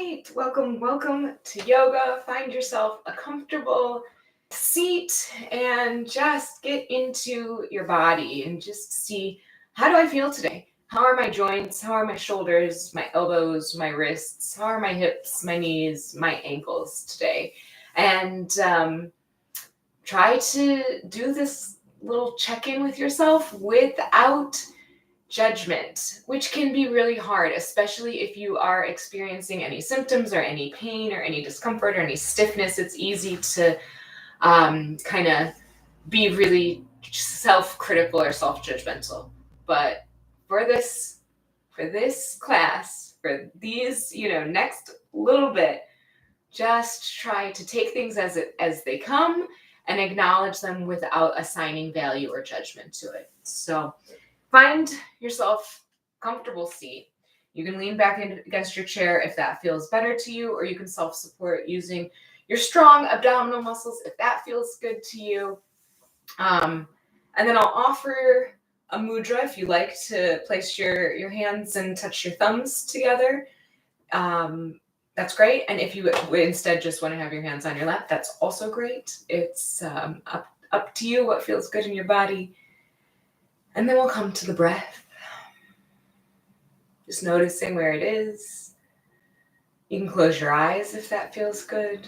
right, welcome to yoga. Find yourself a comfortable seat and just get into your body and just see, how do I feel today? How are my joints? How are my shoulders, my elbows, my wrists? How are my hips, my knees, my ankles today? And try to do this little check-in with yourself without judgment, which can be really hard, especially if you are experiencing any symptoms or any pain or any discomfort or any stiffness. It's easy to kind of be really self-critical or self-judgmental. But for this class, for these, next little bit, just try to take things as they come and acknowledge them without assigning value or judgment to it. So find yourself a comfortable seat. You can lean back against your chair if that feels better to you, or you can self-support using your strong abdominal muscles if that feels good to you. And then I'll offer a mudra if you like to place your hands and touch your thumbs together. That's great. And if you instead just want to have your hands on your lap, that's also great. It's up to you what feels good in your body. And then we'll come to the breath. Just noticing where it is. You can close your eyes if that feels good.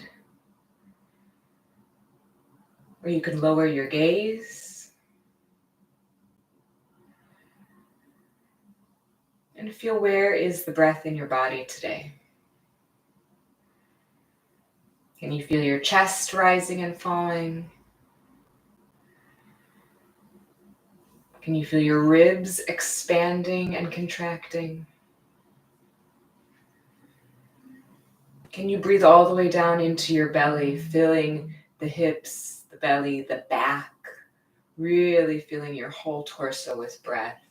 Or you can lower your gaze. And feel, where is the breath in your body today? Can you feel your chest rising and falling? Can you feel your ribs expanding and contracting? Can you breathe all the way down into your belly, filling the hips, the belly, the back, really feeling your whole torso with breath?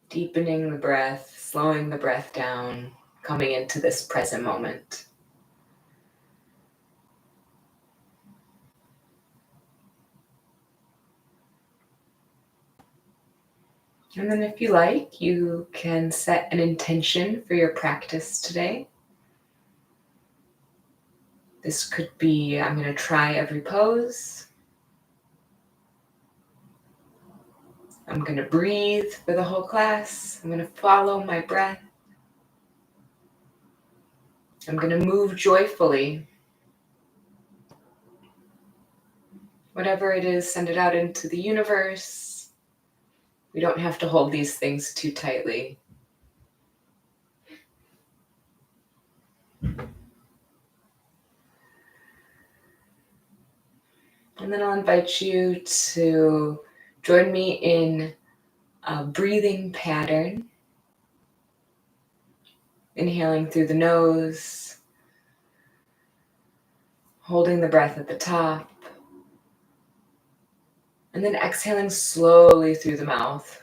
Deepening the breath, slowing the breath down, coming into this present moment. And then if you like, you can set an intention for your practice today. This could be, I'm going to try every pose. I'm going to breathe for the whole class. I'm going to follow my breath. I'm going to move joyfully. Whatever it is, send it out into the universe. We don't have to hold these things too tightly. And then I'll invite you to join me in a breathing pattern. Inhaling through the nose, holding the breath at the top, and then exhaling slowly through the mouth,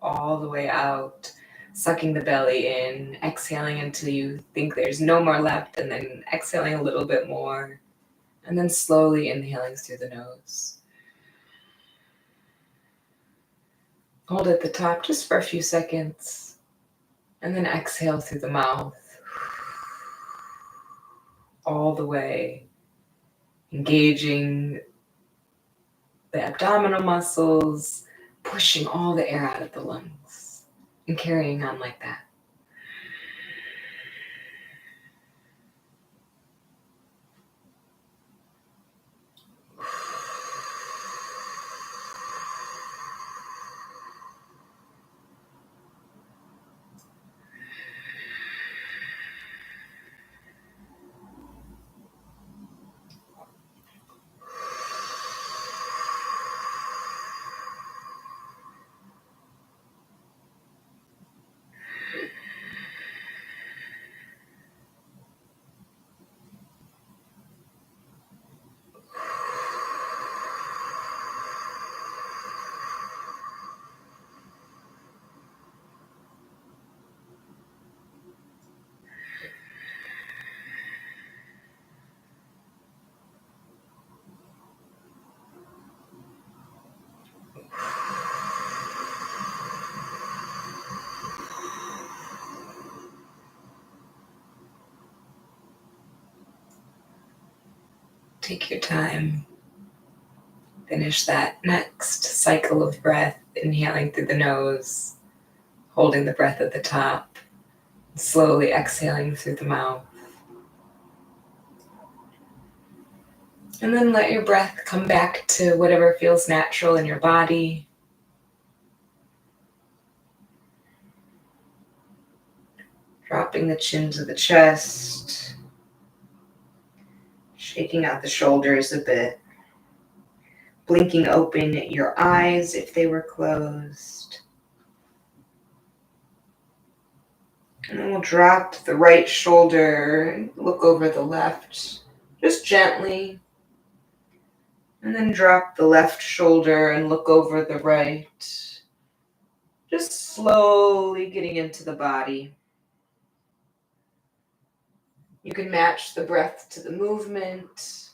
all the way out, sucking the belly in, exhaling until you think there's no more left, and then exhaling a little bit more, and then slowly inhaling through the nose. Hold at the top just for a few seconds, and then exhale through the mouth, all the way, engaging the abdominal muscles, pushing all the air out of the lungs, and carrying on like that. Take your time. Finish that next cycle of breath, inhaling through the nose, holding the breath at the top, slowly exhaling through the mouth. And then let your breath come back to whatever feels natural in your body. Dropping the chin to the chest, shaking out the shoulders a bit, blinking open your eyes if they were closed. And then we'll drop the right shoulder and look over the left, just gently. And then drop the left shoulder and look over the right, just slowly getting into the body. You can match the breath to the movement,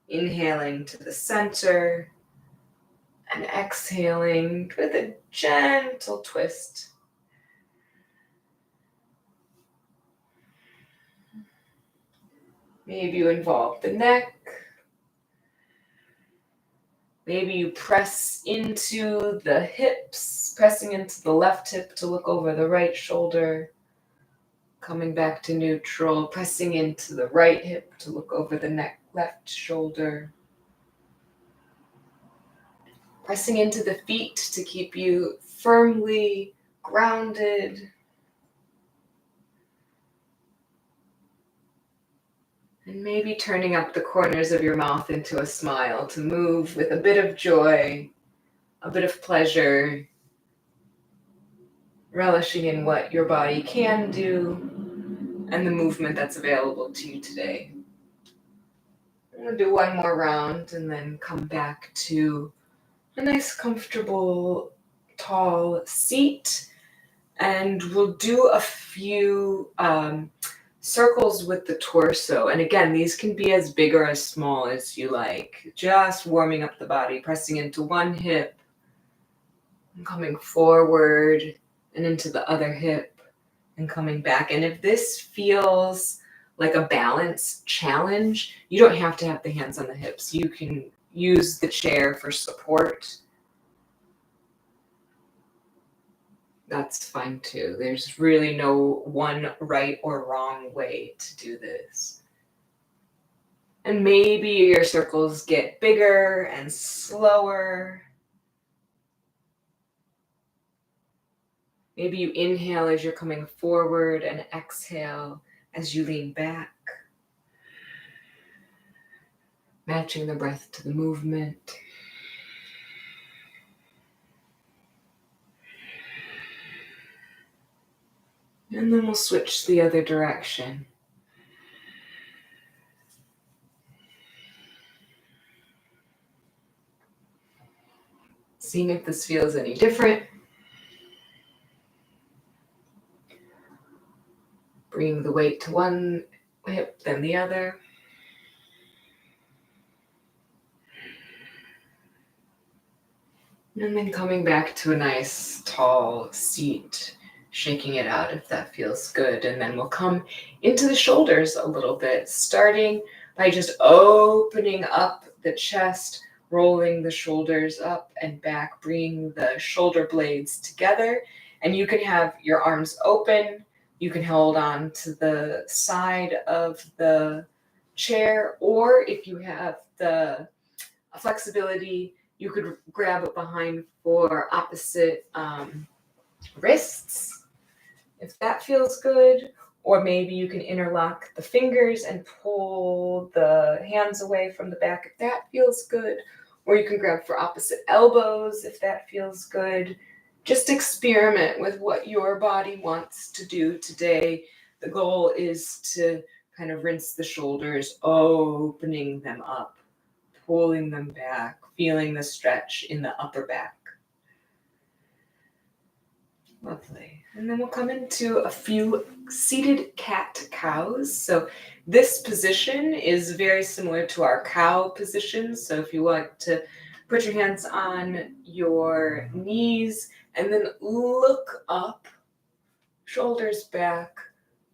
inhaling to the center and exhaling with a gentle twist. Maybe you involve the neck. Maybe you press into the hips, pressing into the left hip to look over the right shoulder. Coming back to neutral, pressing into the right hip to look over the left shoulder. Pressing into the feet to keep you firmly grounded. And maybe turning up the corners of your mouth into a smile to move with a bit of joy, a bit of pleasure, relishing in what your body can do and the movement that's available to you today. I'm going to do one more round and then come back to a nice, comfortable, tall seat. And we'll do a few circles with the torso. And again, these can be as big or as small as you like. Just warming up the body, pressing into one hip, and coming forward and into the other hip and coming back. And if this feels like a balance challenge, you don't have to have the hands on the hips. You can use the chair for support. That's fine too. There's really no one right or wrong way to do this. And maybe your circles get bigger and slower. Maybe you inhale as you're coming forward and exhale as you lean back. Matching the breath to the movement. And then we'll switch the other direction. Seeing if this feels any different. Bringing the weight to one hip, then the other. And then coming back to a nice tall seat, shaking it out if that feels good. And then we'll come into the shoulders a little bit, starting by just opening up the chest, rolling the shoulders up and back, bringing the shoulder blades together. And you can have your arms open. You can hold on to the side of the chair, or if you have the flexibility, you could grab it behind for opposite wrists, if that feels good. Or maybe you can interlock the fingers and pull the hands away from the back if that feels good. Or you can grab for opposite elbows if that feels good. Just experiment with what your body wants to do today. The goal is to kind of rinse the shoulders, opening them up, pulling them back, feeling the stretch in the upper back. Lovely. And then we'll come into a few seated cat-cows. So this position is very similar to our cow position. So if you want to put your hands on your knees and then look up, shoulders back,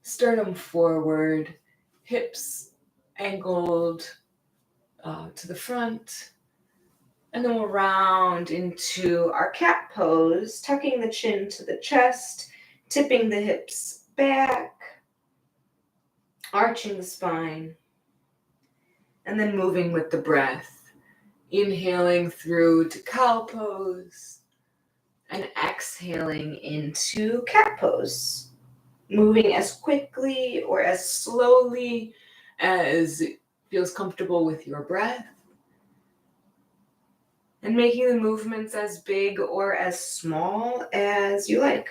sternum forward, hips angled, to the front. And then we'll round into our cat pose, tucking the chin to the chest, tipping the hips back, arching the spine, and then moving with the breath. Inhaling through to cow pose and exhaling into cat pose. Moving as quickly or as slowly as feels comfortable with your breath. And making the movements as big or as small as you like.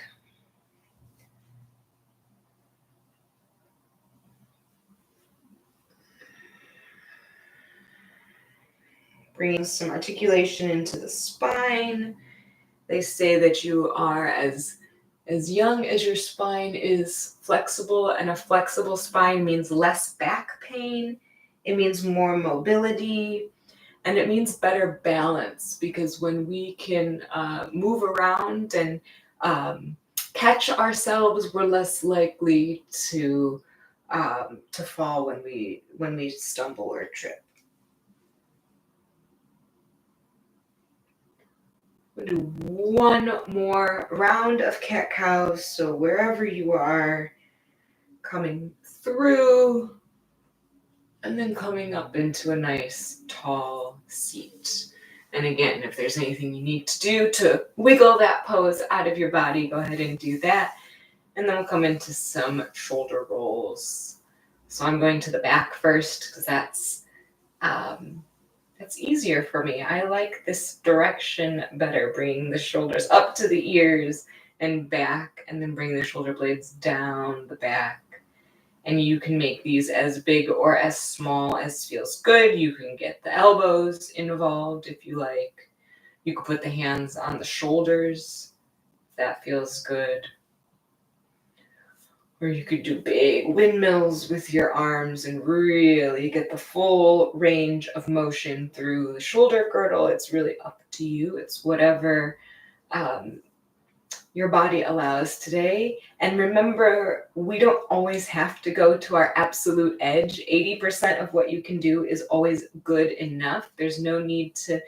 Bringing some articulation into the spine. They say that you are as young as your spine is flexible, and a flexible spine means less back pain. It means more mobility, and it means better balance, because when we can move around and catch ourselves, we're less likely to fall when we stumble or trip. We'll do one more round of cat-cow. So wherever you are, coming through and then coming up into a nice tall seat. And again, if there's anything you need to do to wiggle that pose out of your body, go ahead and do that. And then we'll come into some shoulder rolls. So I'm going to the back first because that's easier for me. I like this direction better, bringing the shoulders up to the ears and back, and then bring the shoulder blades down the back. And you can make these as big or as small as feels good. You can get the elbows involved if you like. You can put the hands on the shoulders if that feels good. Or you could do big windmills with your arms and really get the full range of motion through the shoulder girdle. It's really up to you. It's whatever your body allows today. And remember, we don't always have to go to our absolute edge. 80% of what you can do is always good enough. There's no need to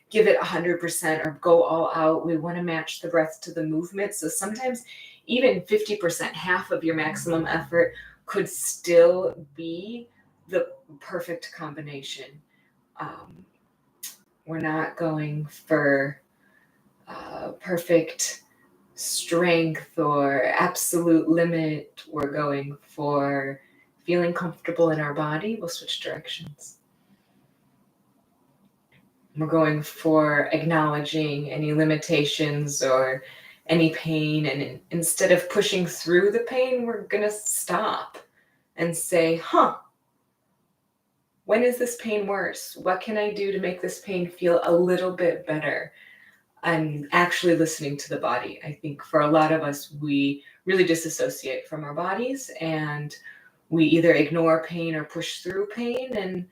give it 100% or go all out. We want to match the breath to the movement. So sometimes even 50%, half of your maximum effort, could still be the perfect combination. We're not going for perfect strength or absolute limit. We're going for feeling comfortable in our body. We'll switch directions. We're going for acknowledging any limitations or any pain, and instead of pushing through the pain, we're going to stop and say, when is this pain worse? What can I do to make this pain feel a little bit better? I'm actually listening to the body. I think for a lot of us, we really disassociate from our bodies, and we either ignore pain or push through pain. And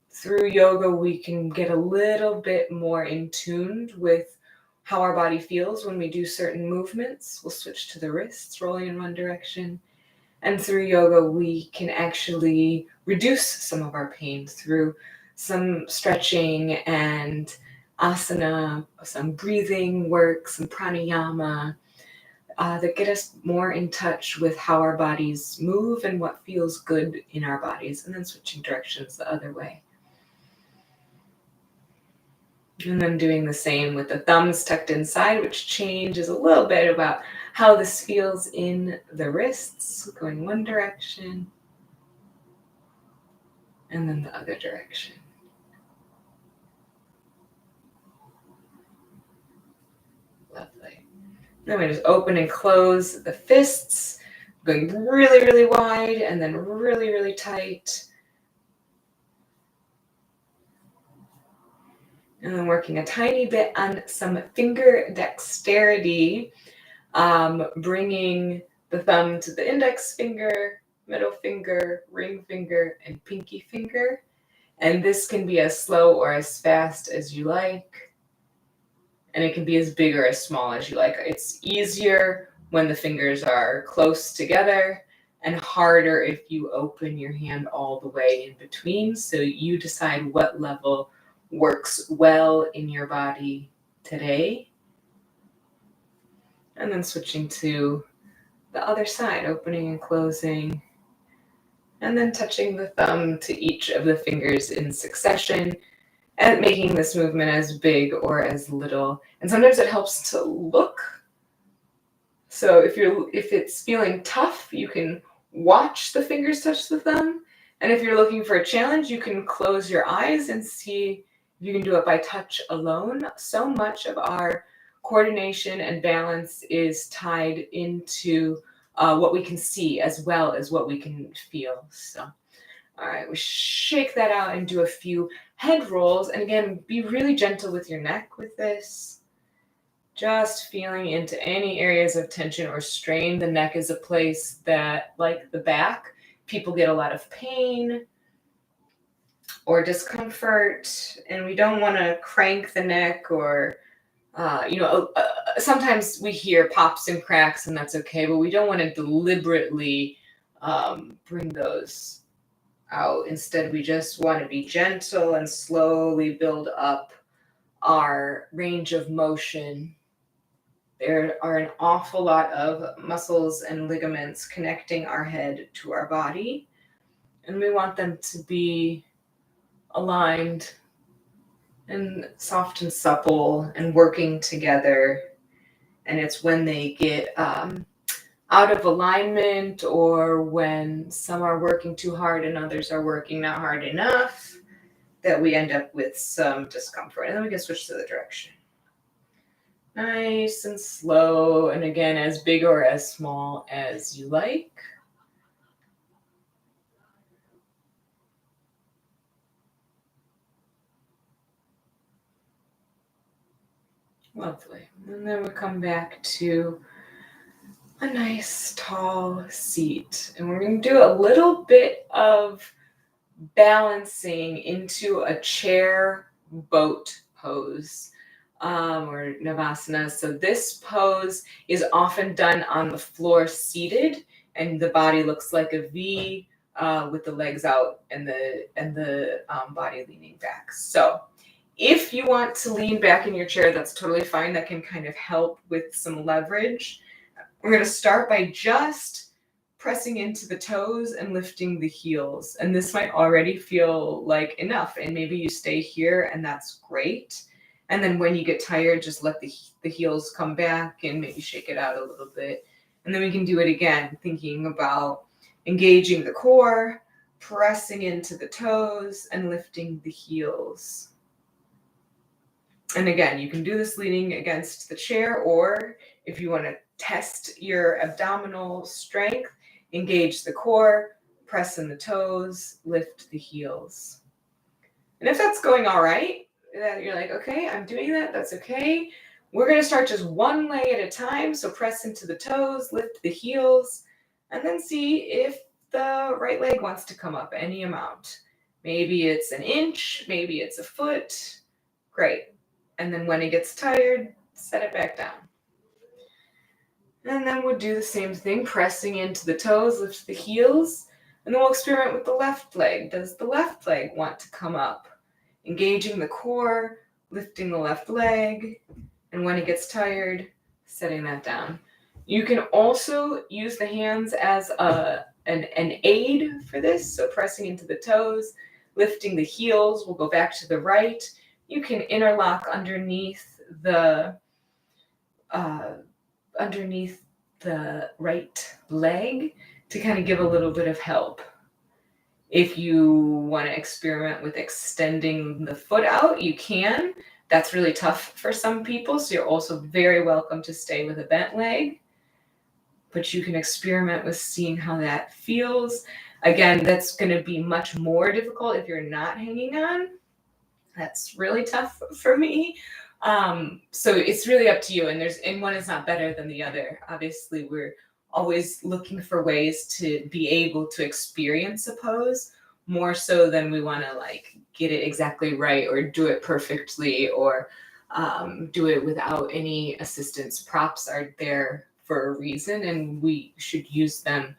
through yoga, we can get a little bit more in tune with how our body feels when we do certain movements. We'll switch to the wrists, rolling in one direction. And through yoga, we can actually reduce some of our pain through some stretching and asana, some breathing work, some pranayama that get us more in touch with how our bodies move and what feels good in our bodies, and then switching directions the other way. And then doing the same with the thumbs tucked inside, which changes a little bit about how this feels in the wrists, going one direction and then the other direction. Lovely. Then we just open and close the fists, going really, really wide and then really, really tight. And then working a tiny bit on some finger dexterity, bringing the thumb to the index finger, middle finger, ring finger, and pinky finger. And this can be as slow or as fast as you like. And it can be as big or as small as you like. It's easier when the fingers are close together. and harder if you open your hand all the way in between. So you decide what level works well in your body today. And then switching to the other side, opening and closing, and then touching the thumb to each of the fingers in succession and making this movement as big or as little. And sometimes it helps to look. So if it's feeling tough, you can watch the fingers touch the thumb. And if you're looking for a challenge, you can close your eyes and see if you can do it by touch alone. So much of our coordination and balance is tied into what we can see as well as what we can feel. So, all right, we shake that out and do a few head rolls. And again, be really gentle with your neck with this. Just feeling into any areas of tension or strain. The neck is a place that, like the back, people get a lot of pain or discomfort, and we don't want to crank the neck or, sometimes we hear pops and cracks, and that's okay, but we don't want to deliberately bring those out. Instead, we just want to be gentle and slowly build up our range of motion. There are an awful lot of muscles and ligaments connecting our head to our body, and we want them to be aligned and soft and supple and working together. And it's when they get out of alignment, or when some are working too hard and others are working not hard enough, that we end up with some discomfort. And then we can switch to the direction. Nice and slow, and again, as big or as small as you like. Lovely. And then we come back to a nice tall seat. And we're going to do a little bit of balancing into a chair boat pose. Or Navasana. So this pose is often done on the floor seated, and the body looks like a V with the legs out and the body leaning back. So if you want to lean back in your chair, that's totally fine. That can kind of help with some leverage. We're going to start by just pressing into the toes and lifting the heels. And this might already feel like enough, and maybe you stay here, and that's great. And then when you get tired, just let the heels come back and maybe shake it out a little bit. And then we can do it again, thinking about engaging the core, pressing into the toes, and lifting the heels. And again, you can do this leaning against the chair, or if you want to test your abdominal strength, engage the core, press in the toes, lift the heels. And if that's going all right, that you're like, okay, I'm doing that, that's okay. We're going to start just one leg at a time. So press into the toes, lift the heels, and then see if the right leg wants to come up any amount. Maybe it's an inch, maybe it's a foot. Great. And then when it gets tired, set it back down. And then we'll do the same thing, pressing into the toes, lift the heels, and then we'll experiment with the left leg. Does the left leg want to come up? Engaging the core, lifting the left leg, and when it gets tired, setting that down. You can also use the hands as an aid for this, so pressing into the toes, lifting the heels. We'll go back to the right. You can interlock underneath the right leg to kind of give a little bit of help. If you want to experiment with extending the foot out, you can. That's really tough for some people, so you're also very welcome to stay with a bent leg. But you can experiment with seeing how that feels. Again, that's going to be much more difficult if you're not hanging on. That's really tough for me. So it's really up to you, and one is not better than the other. Obviously, we're always looking for ways to be able to experience a pose more so than we want to like get it exactly right or do it perfectly or do it without any assistance. Props are there for a reason, and we should use them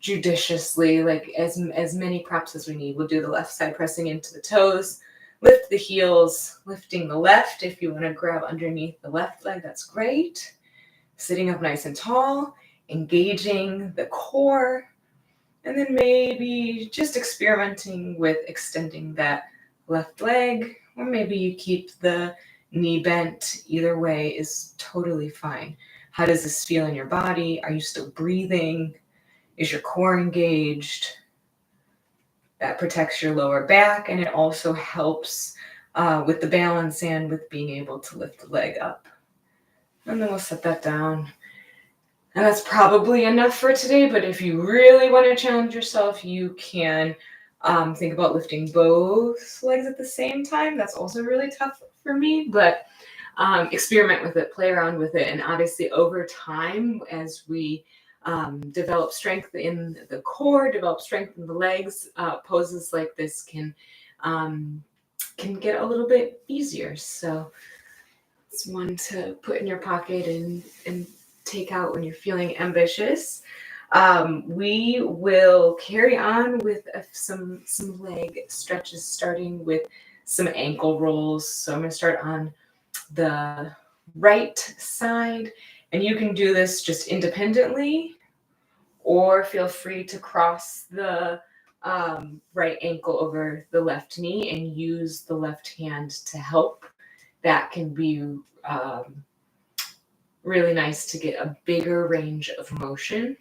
judiciously, like as many props as we need. We'll do the left side pressing into the toes, lift the heels, lifting the left. If you want to grab underneath the left leg, that's great. Sitting up nice and tall, engaging the core, and then maybe just experimenting with extending that left leg, or maybe you keep the knee bent. Either way is totally fine. How does this feel in your body? Are you still breathing? Is your core engaged? That protects your lower back, and it also helps with the balance and with being able to lift the leg up. And then we'll set that down. And that's probably enough for today, but if you really want to challenge yourself, you can think about lifting both legs at the same time. That's also really tough for me, but experiment with it, play around with it. And obviously over time, as we develop strength in the core, develop strength in the legs, poses like this can get a little bit easier. So it's one to put in your pocket and take out when you're feeling ambitious. We will carry on with some leg stretches, starting with some ankle rolls. So I'm going to start on the right side, and you can do this just independently, or feel free to cross the right ankle over the left knee and use the left hand to help. That can be really nice to get a bigger range of motion.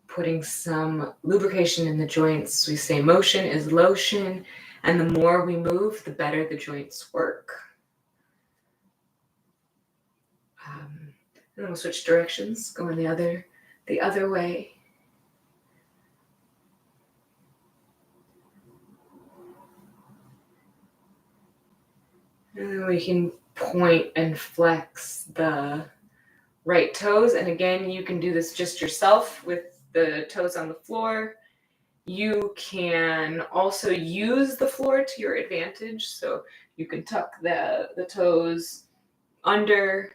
Putting some lubrication in the joints. We say motion is lotion, and the more we move, the better the joints work. And then we'll switch directions, going the other way. And then we can point and flex the right toes. And again, you can do this just yourself with the toes on the floor. You can also use the floor to your advantage. So you can tuck the toes under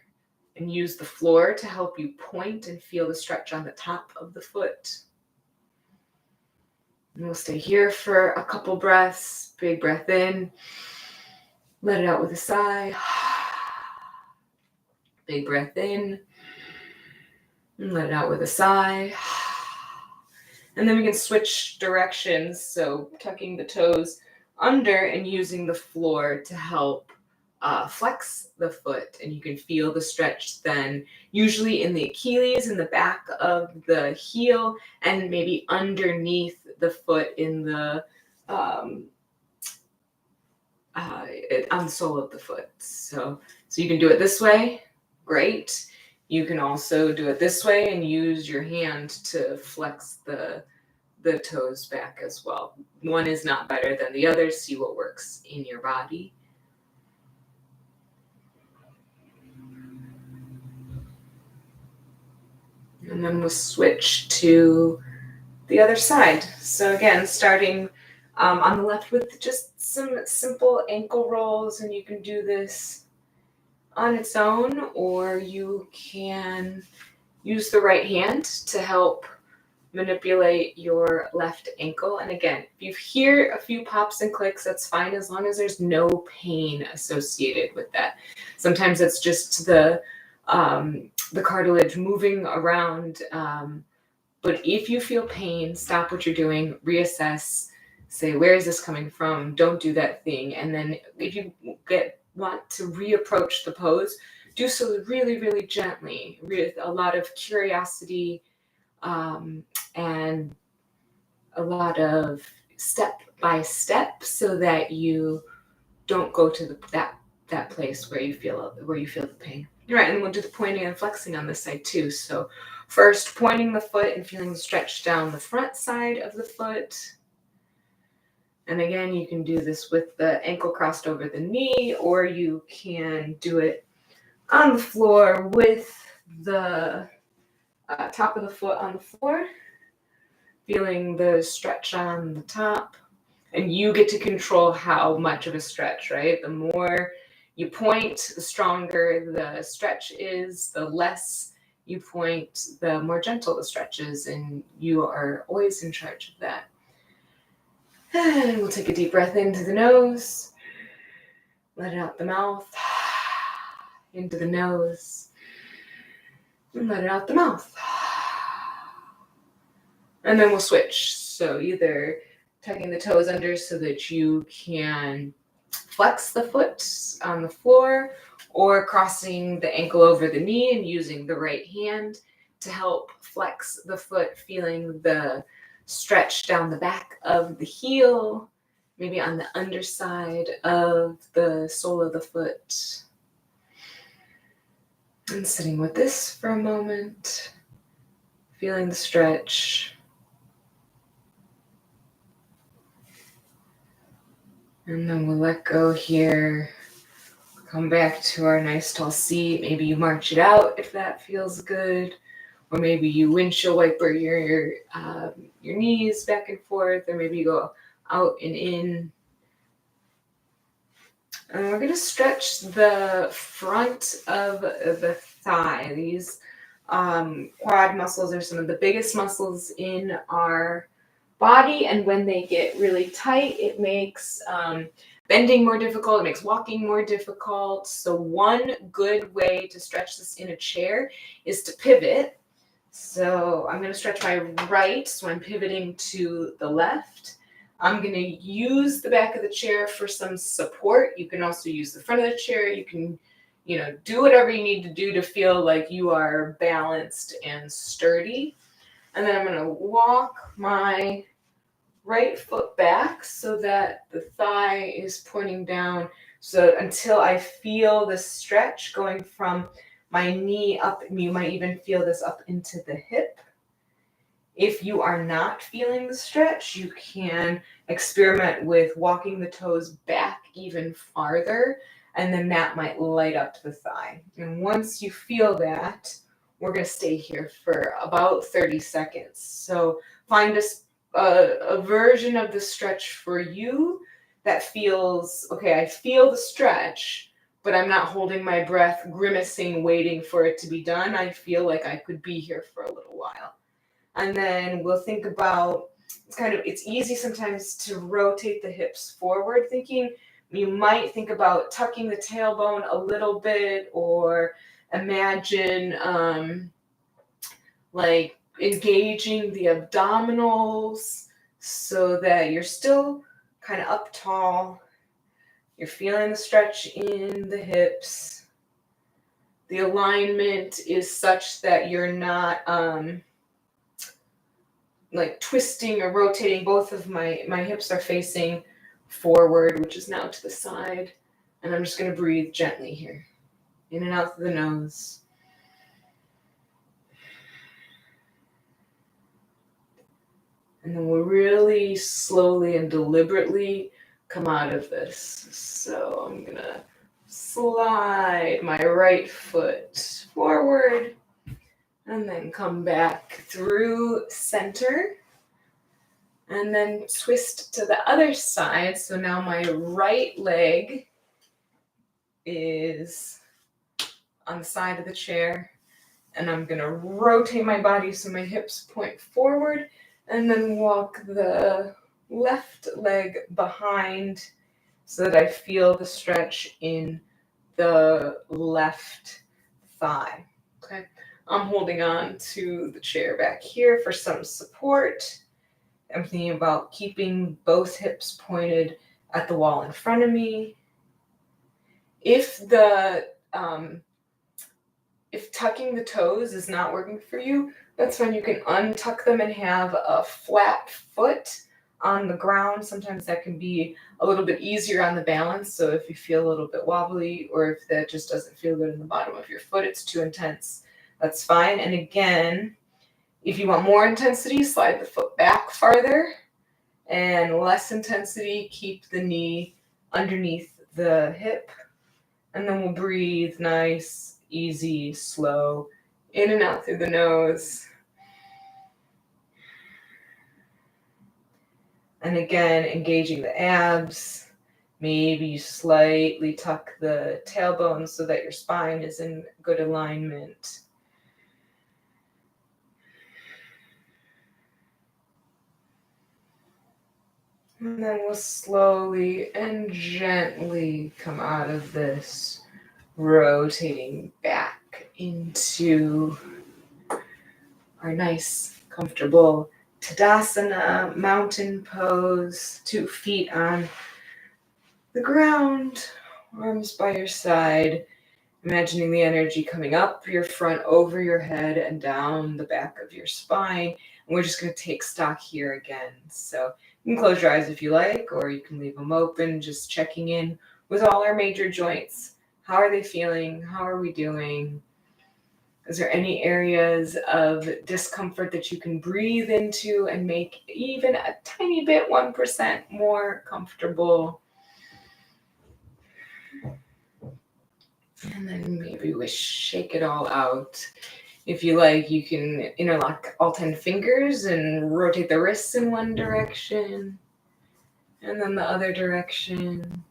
and use the floor to help you point and feel the stretch on the top of the foot. And we'll stay here for a couple breaths. Big breath in. Let it out with a sigh. Big breath in. And let it out with a sigh. And then we can switch directions. So tucking the toes under and using the floor to help flex the foot. And you can feel the stretch then, usually in the Achilles, in the back of the heel, and maybe underneath the foot in the on the sole of the foot. So you can do it this way. Great. You can also do it this way and use your hand to flex the toes back as well. One is not better than the other. See what works in your body. And then we'll switch to the other side. So again, starting on the left with just some simple ankle rolls, and you can do this on its own, or you can use the right hand to help manipulate your left ankle. And again, if you hear a few pops and clicks, that's fine, as long as there's no pain associated with that. Sometimes it's just the cartilage moving around. But if you feel pain, stop what you're doing, reassess, say, where is this coming from? Don't do that thing. And then if you want to reapproach the pose, do so really, really gently, with a lot of curiosity and a lot of step by step, so that you don't go to that place where you feel the pain. All right, and we'll do the pointing and flexing on this side too. So first, pointing the foot and feeling the stretch down the front side of the foot. And again, you can do this with the ankle crossed over the knee, or you can do it on the floor with the top of the foot on the floor, feeling the stretch on the top. And you get to control how much of a stretch, right? The more you point, the stronger the stretch is, the less you point, the more gentle the stretch is, and you are always in charge of that. And we'll take a deep breath into the nose, let it out the mouth, into the nose, and let it out the mouth. And then we'll switch. So either tucking the toes under so that you can flex the foot on the floor, or crossing the ankle over the knee and using the right hand to help flex the foot, feeling the stretch down the back of the heel, maybe on the underside of the sole of the foot. And sitting with this for a moment, feeling the stretch. And then we'll let go here. Come back to our nice tall seat. Maybe you march it out if that feels good. Or maybe you windshield wiper your knees back and forth. Or maybe you go out and in. And we're going to stretch the front of the thigh. These quad muscles are some of the biggest muscles in our body, and when they get really tight, it makes bending more difficult, it makes walking more difficult. So one good way to stretch this in a chair is to pivot. So I'm going to stretch my right, so I'm pivoting to the left. I'm going to use the back of the chair for some support. You can also use the front of the chair. You can, do whatever you need to do to feel like you are balanced and sturdy. And then I'm going to walk my right foot back so that the thigh is pointing down. So until I feel the stretch going from my knee up, you might even feel this up into the hip. If you are not feeling the stretch, you can experiment with walking the toes back even farther, and then that might light up the thigh. And once you feel that, we're going to stay here for about 30 seconds. So find a version of the stretch for you that feels, okay, I feel the stretch, but I'm not holding my breath, grimacing, waiting for it to be done. I feel like I could be here for a little while. And then we'll think about, it's easy sometimes to rotate the hips forward, you might think about tucking the tailbone a little bit, or imagine like engaging the abdominals so that you're still kind of up tall. You're feeling the stretch in the hips. The alignment is such that you're not like twisting or rotating. Both of my hips are facing forward, which is now to the side. And I'm just going to breathe gently here. In and out through the nose. And then we'll really slowly and deliberately come out of this. So I'm going to slide my right foot forward and then come back through center. And then twist to the other side. So now my right leg is on the side of the chair. And I'm going to rotate my body so my hips point forward. And then walk the left leg behind so that I feel the stretch in the left thigh. Okay. I'm holding on to the chair back here for some support. I'm thinking about keeping both hips pointed at the wall in front of me. If tucking the toes is not working for you, that's when you can untuck them and have a flat foot on the ground. Sometimes that can be a little bit easier on the balance. So if you feel a little bit wobbly, or if that just doesn't feel good in the bottom of your foot, it's too intense, that's fine. And again, if you want more intensity, slide the foot back farther, and less intensity, keep the knee underneath the hip. And then we'll breathe nice, easy, slow, in and out through the nose. And again, engaging the abs. Maybe you slightly tuck the tailbone so that your spine is in good alignment. And then we'll slowly and gently come out of this, rotating back into our nice, comfortable Tadasana mountain pose. 2 feet on the ground, arms by your side, imagining the energy coming up your front, over your head, and down the back of your spine. And we're just going to take stock here again. So you can close your eyes if you like, or you can leave them open, just checking in with all our major joints. How are they feeling? How are we doing? Is there any areas of discomfort that you can breathe into and make even a tiny bit, 1% more comfortable? And then maybe we shake it all out. If you like, you can interlock all 10 fingers and rotate the wrists in one direction and then the other direction.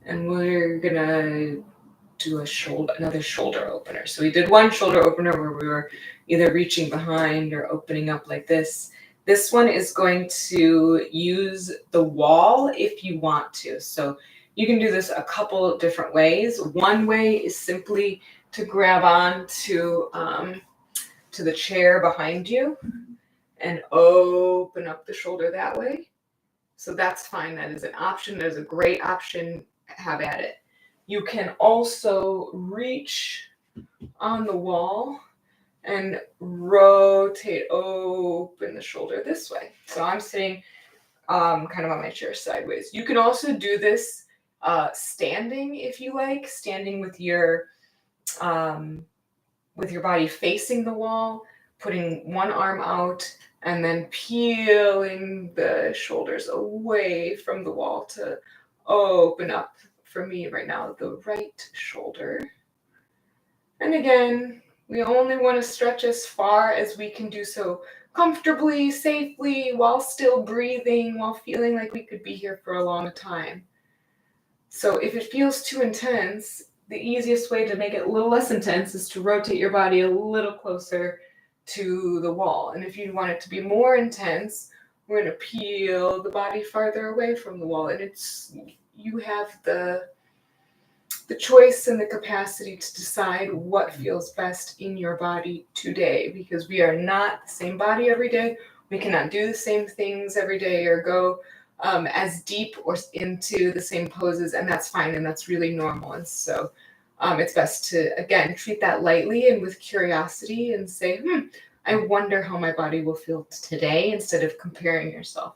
And we're gonna do another shoulder opener. So we did one shoulder opener where we were either reaching behind or opening up like this. This one is going to use the wall if you want to. So you can do this a couple different ways. One way is simply to grab on to the chair behind you and open up the shoulder that way. So that's fine. That is an option. That is a great option. Have at it. You can also reach on the wall and rotate open the shoulder this way. So I'm sitting kind of on my chair sideways. You can also do this standing if you like, standing with your body facing the wall, putting one arm out and then peeling the shoulders away from the wall to open up, for me right now, the right shoulder. And again, we only want to stretch as far as we can do so comfortably, safely, while still breathing, while feeling like we could be here for a long time. So if it feels too intense, the easiest way to make it a little less intense is to rotate your body a little closer to the wall. And if you want it to be more intense, we're going to peel the body farther away from the wall. And you have the choice and the capacity to decide what feels best in your body today, because we are not the same body every day. We cannot do the same things every day or go as deep or into the same poses, and that's fine, and that's really normal. And so it's best to, again, treat that lightly and with curiosity and say, I wonder how my body will feel today, instead of comparing yourself.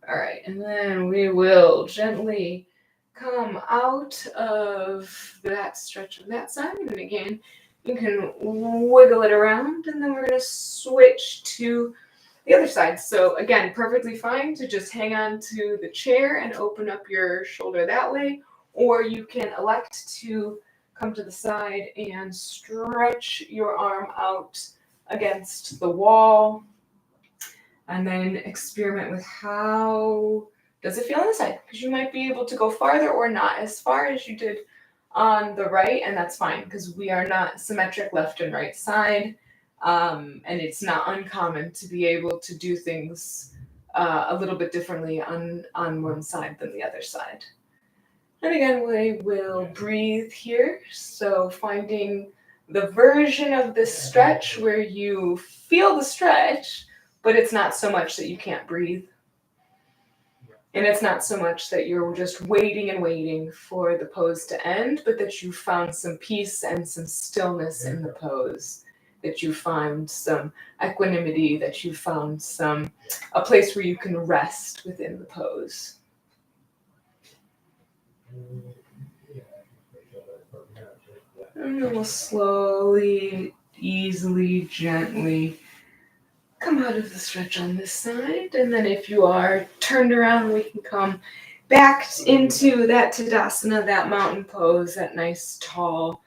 All right, and then we will gently come out of that stretch on that side. And again, you can wiggle it around, and then we're going to switch to the other side. So again, perfectly fine to just hang on to the chair and open up your shoulder that way, or you can elect to come to the side and stretch your arm out against the wall, and then experiment with how does it feel on the side, because you might be able to go farther or not as far as you did on the right, and that's fine because we are not symmetric left and right side, and it's not uncommon to be able to do things a little bit differently on one side than the other side. And again, we will breathe here, so finding the version of this stretch where you feel the stretch, but it's not so much that you can't breathe. And it's not so much that you're just waiting and waiting for the pose to end, but that you found some peace and some stillness in the pose, that you find some equanimity, that you found a place where you can rest within the pose. And then we'll slowly, easily, gently come out of the stretch on this side. And then if you are turned around, we can come back into that Tadasana, that mountain pose, that nice tall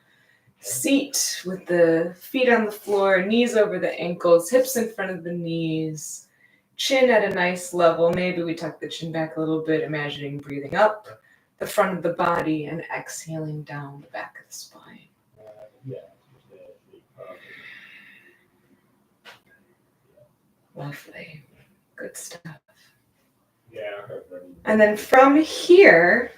seat with the feet on the floor, knees over the ankles, hips in front of the knees, chin at a nice level. Maybe we tuck the chin back a little bit, imagining breathing up the front of the body and exhaling down the back of the spine. Lovely. Good stuff. Yeah. And then from here,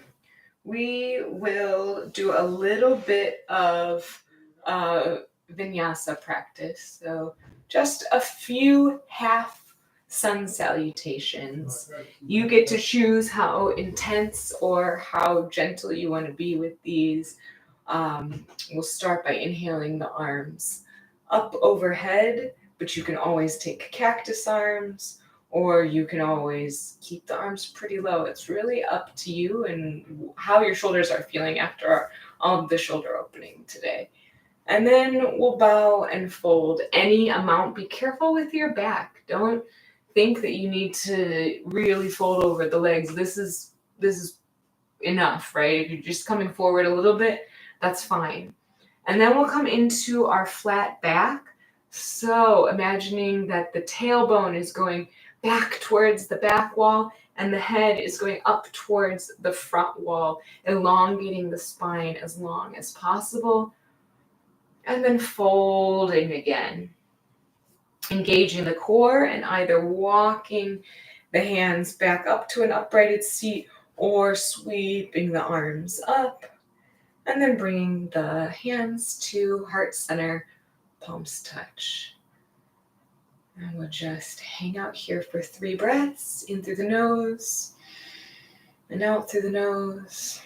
we will do a little bit of vinyasa practice. So just a few half sun salutations. You get to choose how intense or how gentle you want to be with these. We'll start by inhaling the arms up overhead, but you can always take cactus arms, or you can always keep the arms pretty low. It's really up to you and how your shoulders are feeling after all of the shoulder opening today. And then we'll bow and fold any amount. Be careful with your back. Don't think that you need to really fold over the legs. This is enough, right? If you're just coming forward a little bit, that's fine. And then we'll come into our flat back. So imagining that the tailbone is going back towards the back wall and the head is going up towards the front wall, elongating the spine as long as possible. And then folding again. Engaging the core and either walking the hands back up to an uprighted seat or sweeping the arms up. And then bringing the hands to heart center, palms touch. And we'll just hang out here for 3 breaths, in through the nose, and out through the nose,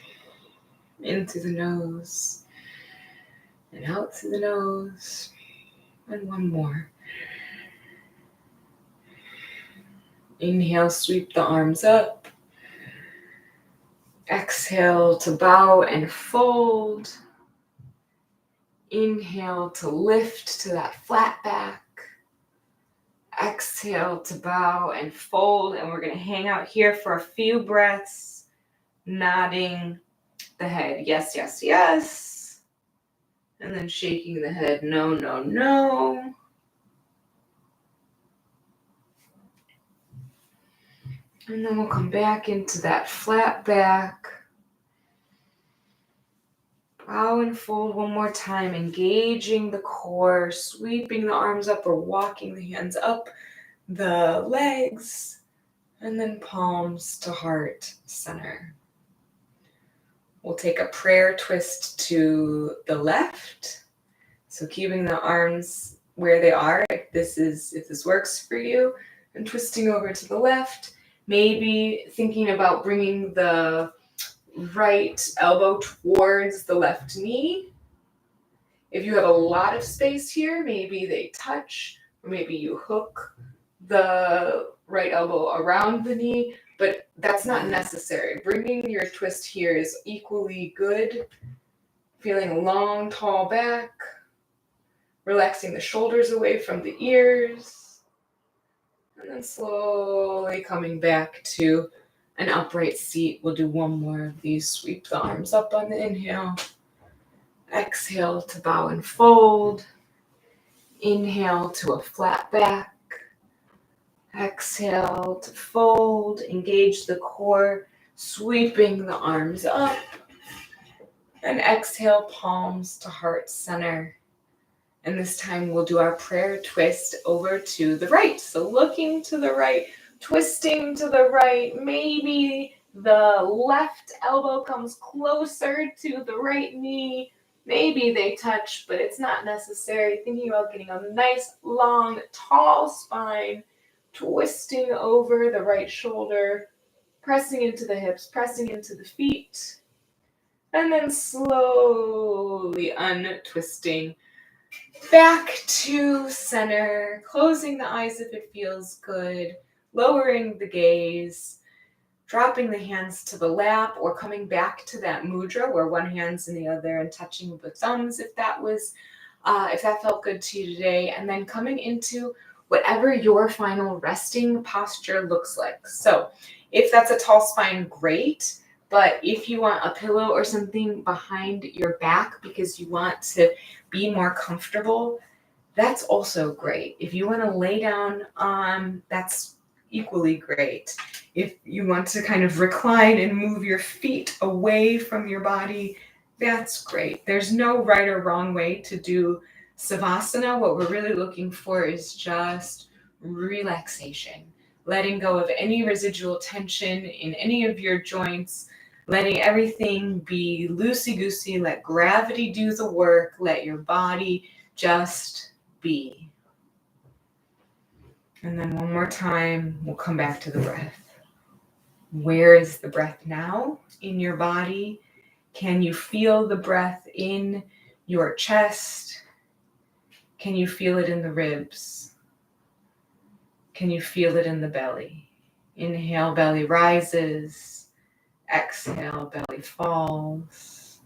in through the nose, and out through the nose, and one more. Inhale, sweep the arms up. Exhale to bow and fold. Inhale to lift to that flat back. Exhale to bow and fold. And we're going to hang out here for a few breaths, nodding the head. Yes, yes, yes. And then shaking the head. No, no, no. And then we'll come back into that flat back. Bow and fold one more time, engaging the core, sweeping the arms up or walking the hands up the legs, and then palms to heart center. We'll take a prayer twist to the left. So keeping the arms where they are, if this works for you, and twisting over to the left. Maybe thinking about bringing the right elbow towards the left knee. If you have a lot of space here, maybe they touch, or maybe you hook the right elbow around the knee, but that's not necessary. Bringing your twist here is equally good. Feeling a long, tall back, relaxing the shoulders away from the ears. And then slowly coming back to an upright seat. We'll do one more of these. Sweep the arms up on the inhale. Exhale to bow and fold. Inhale to a flat back. Exhale to fold. Engage the core, sweeping the arms up. And exhale, palms to heart center. And this time we'll do our prayer twist over to the right. So looking to the right, twisting to the right. Maybe the left elbow comes closer to the right knee. Maybe they touch, but it's not necessary. Thinking about getting a nice, long, tall spine, twisting over the right shoulder, pressing into the hips, pressing into the feet, and then slowly untwisting back to center, closing the eyes if it feels good, lowering the gaze, dropping the hands to the lap, or coming back to that mudra where one hand's in the other and touching the thumbs if that felt good to you today, and then coming into whatever your final resting posture looks like. So if that's a tall spine, great. But if you want a pillow or something behind your back because you want to be more comfortable, that's also great. If you want to lay down, that's equally great. If you want to kind of recline and move your feet away from your body, that's great. There's no right or wrong way to do Savasana. What we're really looking for is just relaxation, letting go of any residual tension in any of your joints, letting everything be loosey-goosey, let gravity do the work, let your body just be. And then one more time, we'll come back to the breath. Where is the breath now in your body? Can you feel the breath in your chest? Can you feel it in the ribs? Can you feel it in the belly? Inhale, belly rises. Exhale, belly falls.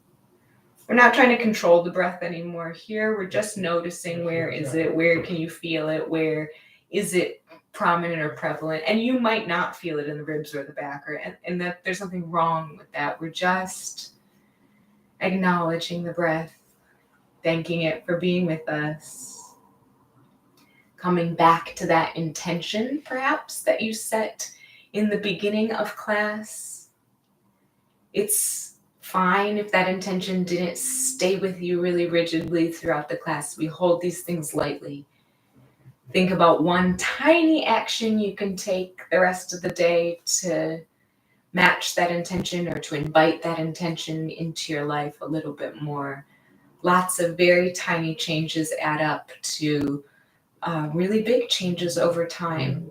We're not trying to control the breath anymore here. We're just noticing, where is it? Where can you feel it? Where is it prominent or prevalent? And you might not feel it in the ribs or the back, and that there's something wrong with that. We're just acknowledging the breath, thanking it for being with us, coming back to that intention perhaps that you set in the beginning of class. It's fine if that intention didn't stay with you really rigidly throughout the class. We hold these things lightly. Think about one tiny action you can take the rest of the day to match that intention or to invite that intention into your life a little bit more. Lots of very tiny changes add up to really big changes over time.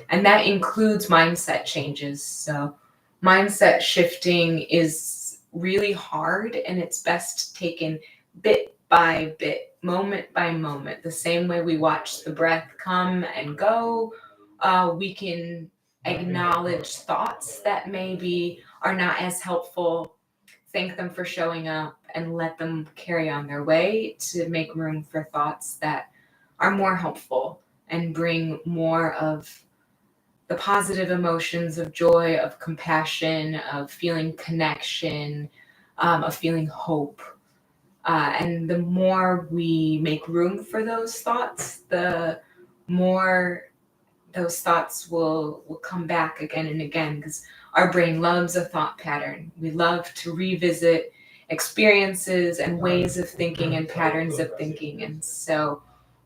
And that includes mindset changes. So mindset shifting is really hard, and it's best taken bit by bit, moment by moment. The same way we watch the breath come and go, we can acknowledge thoughts that maybe are not as helpful, thank them for showing up, and let them carry on their way to make room for thoughts that are more helpful and bring more of the positive emotions of joy, of compassion, of feeling connection, of feeling hope. And the more we make room for those thoughts, the more those thoughts will come back again and again, because our brain loves a thought pattern. We love to revisit experiences and ways of thinking and patterns of thinking. And so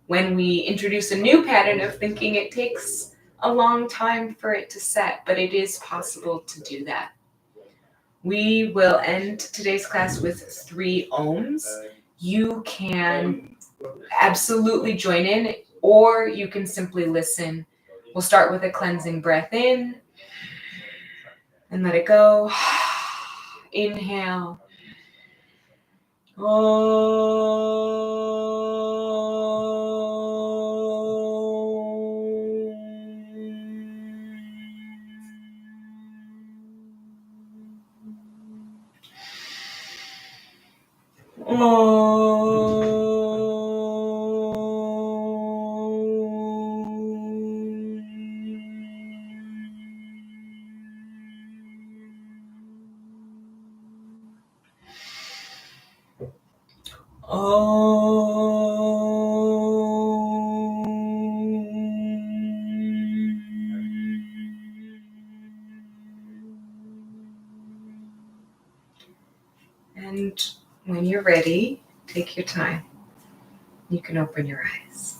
when we introduce a new pattern of thinking, it takes a long time for it to set, but it is possible to do that. We will end today's class with 3 ohms. You can absolutely join in, or you can simply listen. We'll start with a cleansing breath in and let it go. Inhale. And when you're ready, take your time. You can open your eyes.